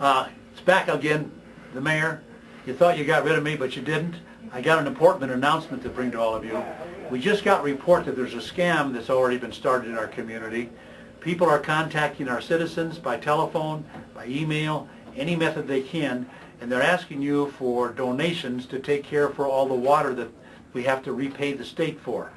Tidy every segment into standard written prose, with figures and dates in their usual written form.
It's back again, the mayor. You thought you got rid of me, but you didn't. I got an important announcement to bring to all of you. We just got report that there's a scam that's already been started in our community. People are contacting our citizens by telephone, by email, any method they can, and they're asking you for donations to take care for all the water that we have to repay the state for.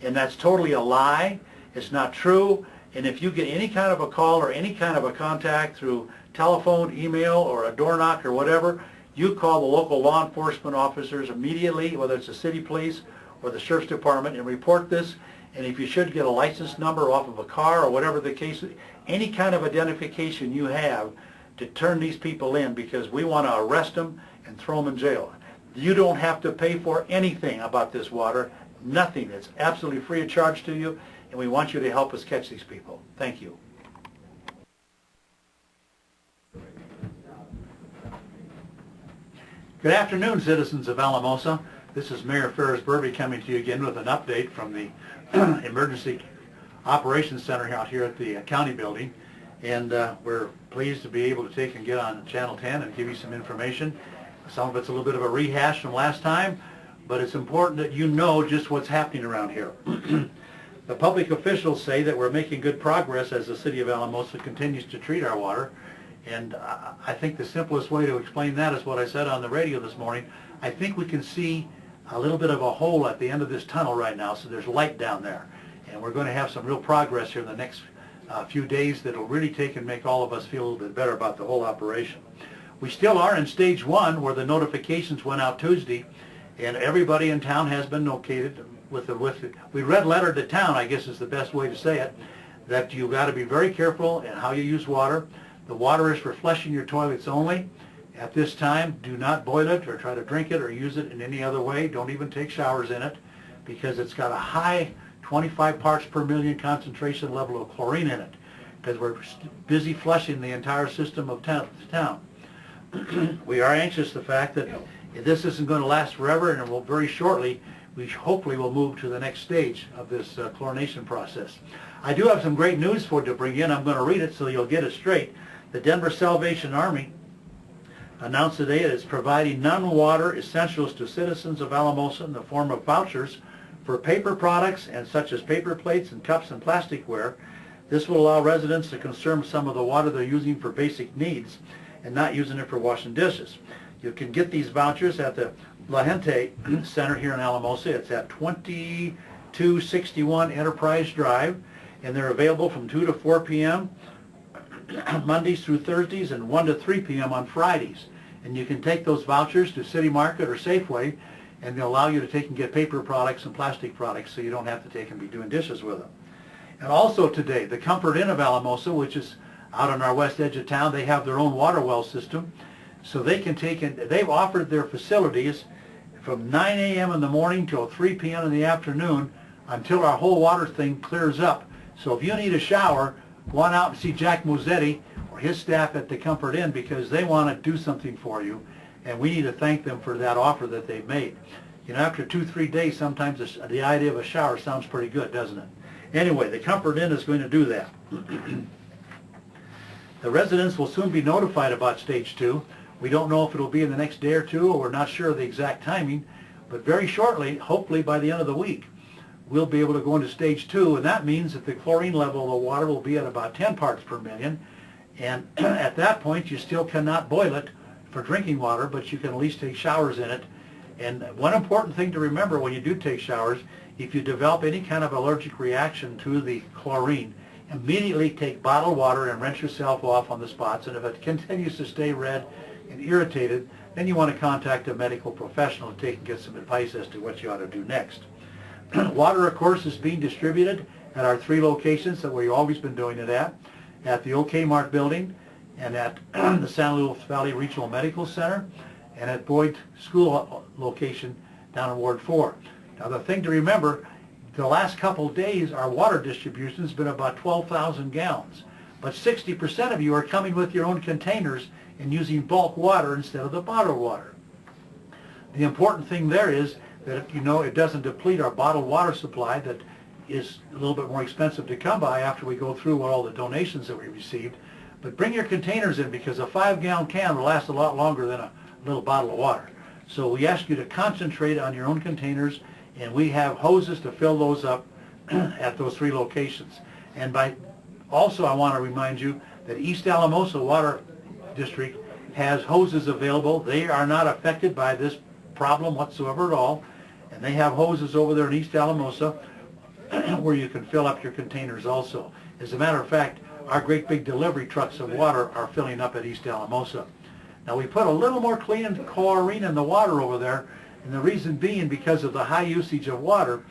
And that's totally a lie. It's not true. And if you get any kind of a call or any kind of a contact through telephone, email, or a door knock or whatever, you call the local law enforcement officers immediately, whether it's the city police or the sheriff's department, and report this. And if you should get a license number off of a car or whatever the case is, any kind of identification you have to turn these people in, because we want to arrest them and throw them in jail. You don't have to pay for anything about this water, nothing. It's absolutely free of charge to you, and we want you to help us catch these people. Thank you. Good afternoon, citizens of Alamosa. This is Mayor Farris Bervig coming to you again with an update from the Emergency Operations Center out here at the county building. And we're pleased to be able to take and get on Channel 10 and give you some information. Some of it's a little bit of a rehash from last time, but it's important that you know just what's happening around here. The public officials say that we're making good progress as the city of Alamosa continues to treat our water. And I think the simplest way to explain that is what I said on the radio this morning. I think we can see a little bit of a hole at the end of this tunnel right now, so there's light down there. And we're going to have some real progress here in the next few days that will really take and make all of us feel a little bit better about the whole operation. We still are in stage 1, where the notifications went out Tuesday, and everybody in town has been located we red lettered the town, I guess is the best way to say it, that you've got to be very careful in how you use water. The water is for flushing your toilets only. At this time, do not boil it or try to drink it or use it in any other way. Don't even take showers in it, because it's got a high 25 parts per million concentration level of chlorine in it, because we're busy flushing the entire system of town. We are anxious the fact that this isn't going to last forever, and it will very shortly, we hopefully will move to the next stage of this chlorination process. I do have some great news for you to bring in. I'm going to read it so you'll get it straight. The Denver Salvation Army announced today that it's providing non-water essentials to citizens of Alamosa in the form of vouchers for paper products and such as paper plates and cups and plasticware. This will allow residents to consume some of the water they're using for basic needs and not using it for washing dishes. You can get these vouchers at the La Gente Center here in Alamosa. It's at 2261 Enterprise Drive, and they're available from 2 to 4 p.m. Mondays through Thursdays and 1 to 3 p.m. on Fridays. And you can take those vouchers to City Market or Safeway, and they'll allow you to take and get paper products and plastic products, so you don't have to take and be doing dishes with them. And also today, the Comfort Inn of Alamosa, which is out on our west edge of town, they have their own water well system, so they can take and they've offered their facilities from 9 a.m. in the morning till 3 p.m. in the afternoon until our whole water thing clears up. So if you need a shower, go on out and see Jack Mozzetti or his staff at the Comfort Inn, because they want to do something for you, and we need to thank them for that offer that they've made. You know, after 2-3 days, sometimes the idea of a shower sounds pretty good, doesn't it? Anyway, the Comfort Inn is going to do that. The residents will soon be notified about Stage 2. We don't know if it'll be in the next day or two, or we're not sure of the exact timing, but very shortly, hopefully by the end of the week, we'll be able to go into Stage 2, and that means that the chlorine level of the water will be at about 10 parts per million, and at that point you still cannot boil it for drinking water, but you can at least take showers in it. And one important thing to remember when you do take showers, if you develop any kind of allergic reaction to the chlorine, immediately take bottled water and rinse yourself off on the spots, and if it continues to stay red and irritated, then you want to contact a medical professional to take and get some advice as to what you ought to do next. Water, of course, is being distributed at our 3 locations that we've always been doing it at the OK Mart building, and at the San Luis Valley Regional Medical Center, and at Boyd School location down in Ward 4. Now the thing to remember, the last couple of days our water distribution has been about 12,000 gallons, but 60% of you are coming with your own containers and using bulk water instead of the bottled water. The important thing there is that, you know, it doesn't deplete our bottled water supply that is a little bit more expensive to come by after we go through all the donations that we received, But bring your containers in, because a 5-gallon can will last a lot longer than a little bottle of water. So we ask you to concentrate on your own containers, and we have hoses to fill those up at those 3 locations. And also I want to remind you that East Alamosa Water District has hoses available. They are not affected by this problem whatsoever at all, and they have hoses over there in East Alamosa where you can fill up your containers also. As a matter of fact, our great big delivery trucks of water are filling up at East Alamosa. Now we put a little more chlorine in the water over there, and the reason being because of the high usage of water,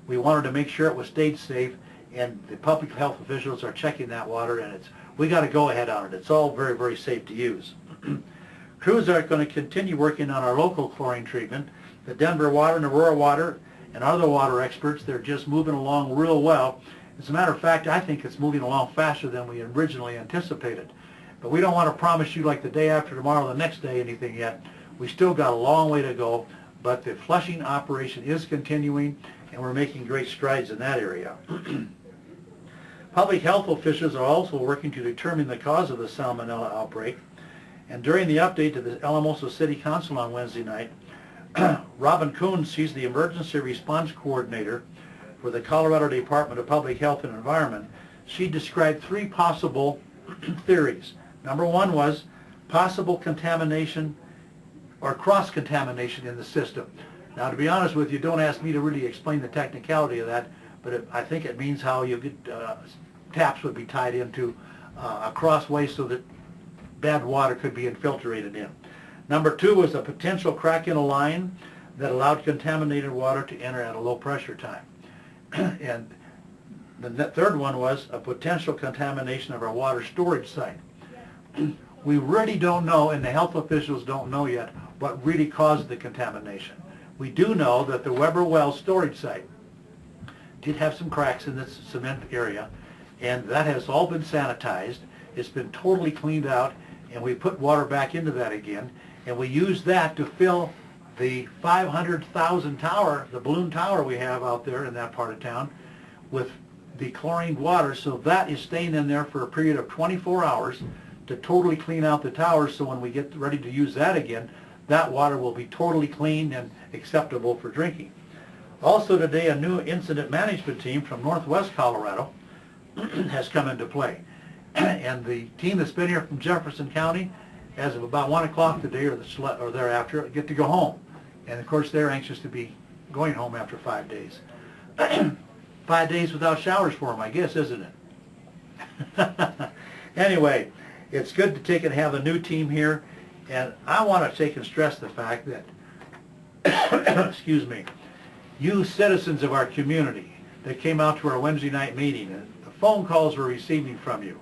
we wanted to make sure it was stayed safe, and the public health officials are checking that water, and we got to go ahead on it. It's all very, very safe to use. Crews are going to continue working on our local chlorine treatment. The Denver Water and Aurora Water and other water experts, they're just moving along real well. As a matter of fact, I think it's moving along faster than we originally anticipated. But we don't want to promise you like the day after tomorrow, the next day, anything yet. We still got a long way to go, but the flushing operation is continuing, and we're making great strides in that area. Public health officials are also working to determine the cause of the Salmonella outbreak. And during the update to the Alamosa City Council on Wednesday night, Robin Coons, she's the Emergency Response Coordinator for the Colorado Department of Public Health and Environment. She described 3 possible theories. Number 1 was possible contamination or cross-contamination in the system. Now, to be honest with you, don't ask me to really explain the technicality of that, but I think it means how you get taps would be tied into a crossway so that bad water could be infiltrated in. Number 2 was a potential crack in a line that allowed contaminated water to enter at a low pressure time. And the 3rd one was a potential contamination of our water storage site. We really don't know, and the health officials don't know yet, what really caused the contamination. We do know that the Weber Well storage site did have some cracks in this cement area, and that has all been sanitized. It's been totally cleaned out, and we put water back into that again, and we used that to fill the 500,000 tower, the balloon tower we have out there in that part of town, with the chlorined water. So that is staying in there for a period of 24 hours to totally clean out the tower, so when we get ready to use that again, that water will be totally clean and acceptable for drinking. Also today, a new incident management team from Northwest Colorado has come into play. And the team that's been here from Jefferson County, as of about 1 o'clock today or thereafter, get to go home. And of course, they're anxious to be going home after 5 days. 5 days without showers for them, I guess, isn't it? Anyway, it's good to take and have a new team here. And I want to take and stress the fact that, excuse me, you citizens of our community that came out to our Wednesday night meeting, and the phone calls we're receiving from you,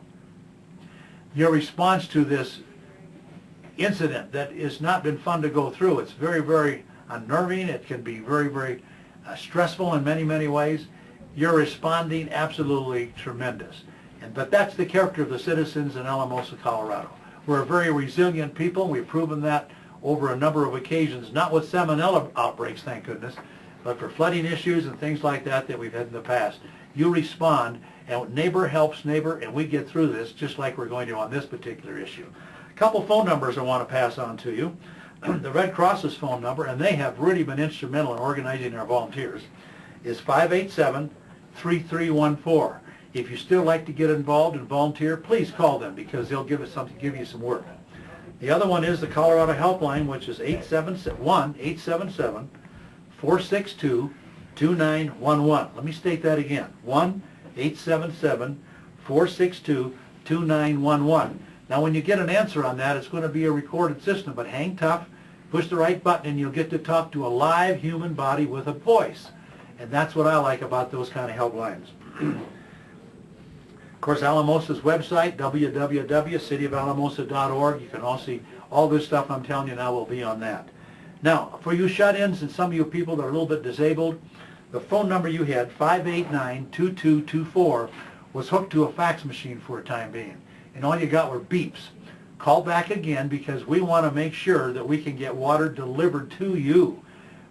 your response to this incident that has not been fun to go through. It's very, very unnerving. It can be very, very stressful in many, many ways. You're responding absolutely tremendous. But that's the character of the citizens in Alamosa, Colorado. We're a very resilient people. We've proven that over a number of occasions, not with Salmonella outbreaks, thank goodness, but for flooding issues and things like that that we've had in the past. You respond, and neighbor helps neighbor, and we get through this just like we're going to on this particular issue. A couple phone numbers I want to pass on to you. The Red Cross's phone number, and they have really been instrumental in organizing our volunteers, is 587-3314. If you still like to get involved and volunteer, please call them because they'll give you some work. The other one is the Colorado Helpline, which is 1-877-462-2911. Let me state that again, 1-877-462-2911. Now when you get an answer on that, it's going to be a recorded system, but hang tough, push the right button, and you'll get to talk to a live human body with a voice. And that's what I like about those kind of helplines. Of course, Alamosa's website, www.cityofalamosa.org. You can all see all this stuff I'm telling you now will be on that. Now, for you shut-ins and some of you people that are a little bit disabled, the phone number you had, 589-2224, was hooked to a fax machine for a time being. And all you got were beeps. Call back again because we want to make sure that we can get water delivered to you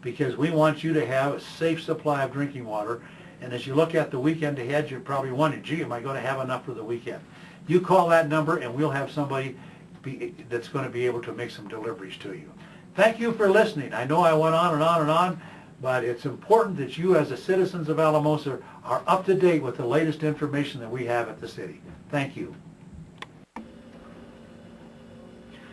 because we want you to have a safe supply of drinking water. And as you look at the weekend ahead, you're probably wondering, gee, am I going to have enough for the weekend? you call that number and we'll have somebody that's going to be able to make some deliveries to you. Thank you for listening. I know I went on and on and on, but it's important that you as the citizens of Alamosa are up to date with the latest information that we have at the city. Thank you.